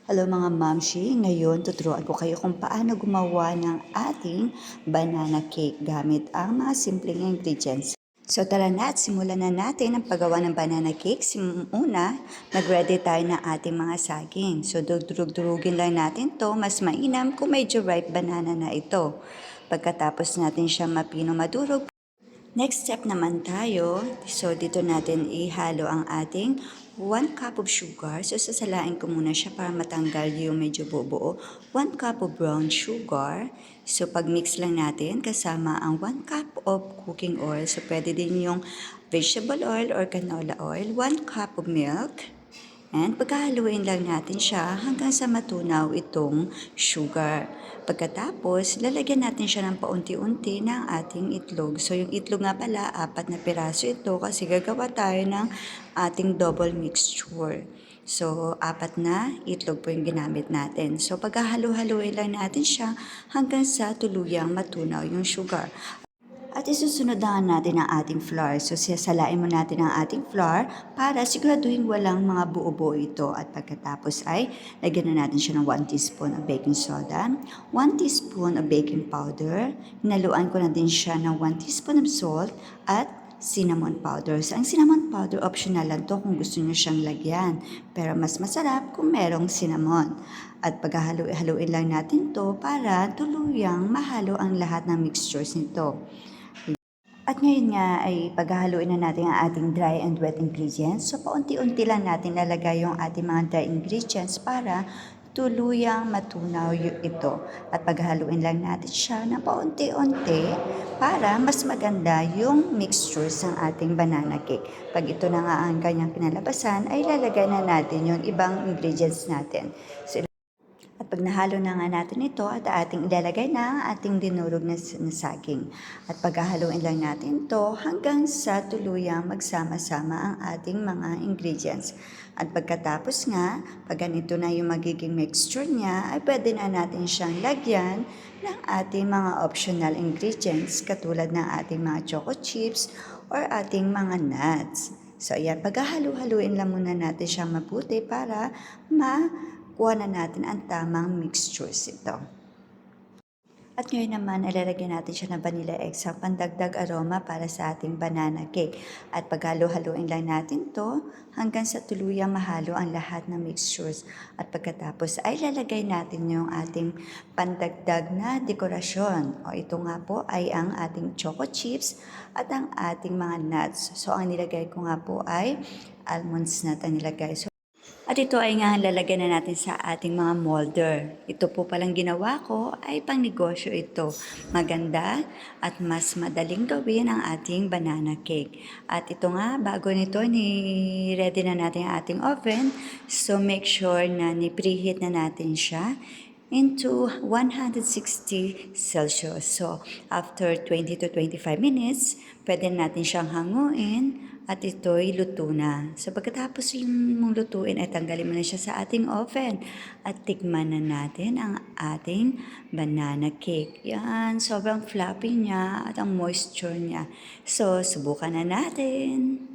Hello mga mamshi, ngayon tuturuan ko kayo kung paano gumawa ng ating banana cake gamit ang mga simpleng ingredients. So tara na at simulan na natin ang paggawa ng banana cake. Una, nag-ready tayo ng ating mga saging. So durug-durugin lang natin to, mas mainam kung medyo ripe banana na ito. Pagkatapos natin siya mapino madurog, next step naman tayo, so dito natin ihalo ang ating 1 cup of sugar. So sasalain ko muna siya para matanggal yung medyo bubuo. 1 cup of brown sugar. So pag-mix lang natin kasama ang 1 cup of cooking oil. So pwede din yung vegetable oil or canola oil. 1 cup of milk. And pagkahaluin lang natin siya hanggang sa matunaw itong sugar. Pagkatapos, lalagyan natin siya ng paunti-unti ng ating itlog. So yung itlog nga pala, 4 na piraso ito kasi gagawa tayo ng ating double mixture. So, 4 na itlog po yung ginamit natin. So, pagkahalo-haluin lang natin siya hanggang sa tuluyang matunaw yung sugar. At isusunod na natin ang ating flour. So sasalain mo natin ang ating flour para siguraduhin walang mga buo-buo ito. At pagkatapos ay lagyan na natin siya ng 1 teaspoon of baking soda, 1 teaspoon of baking powder, hinaluan ko na din siya ng 1 teaspoon of salt at cinnamon powder. So, ang cinnamon powder optional lang to kung gusto niyo siyang lagyan. Pero mas masarap kung merong cinnamon. At paghahaluin lang natin to para tuluyang mahalo ang lahat ng mixtures nito. At ngayon nga ay paghahaluin na natin ang ating dry and wet ingredients. So paunti-unti lang natin lalagay yung ating mga dry ingredients para tuluyang matunaw ito. At paghahaluin lang natin siya ng paunti-unti para mas maganda yung mixture ng ating banana cake. Pag ito na nga ang kanyang kinalabasan, ay lalagay na natin yung ibang ingredients natin. So, at pag nahalo na nga natin ito at ating ilalagay na ang ating dinurog na saging. At paghahaluin lang natin ito hanggang sa tuluyang magsama-sama ang ating mga ingredients. At pagkatapos nga, pag ganito na yung magiging mixture niya, ay pwede na natin siyang lagyan ng ating mga optional ingredients katulad ng ating mga choco chips or ating mga nuts. So ayan, paghahalu-haluin lang muna natin siyang mabuti para kuha na natin ang tamang mixtures ito. At ngayon naman, ilalagyan natin siya ng vanilla extract, pandagdag aroma para sa ating banana cake. At paghalo-haluin lang natin to hanggang sa tuluyang mahalo ang lahat ng mixtures. At pagkatapos ay lalagay natin yung ating pandagdag na dekorasyon. O ito nga po ay ang ating choco chips at ang ating mga nuts. So ang nilagay ko nga po ay almonds nut ang nilagay. So, at ito ay nga lalagyan na natin sa ating mga molder. Ito po palang ginawa ko ay pang negosyo ito. Maganda at mas madaling gawin ang ating banana cake. At ito nga, bago nito, ni-ready na natin ang ating oven. So make sure na ni-preheat na natin siya into 160 Celsius. So, after 20 to 25 minutes, pwede natin siyang hanguin at ito'y luto na. So, pagkatapos yung mong lutuin, ay tanggalin mo na siya sa ating oven at tikman na natin ang ating banana cake. Yan, sobrang fluffy niya at ang moisture niya. So, subukan na natin.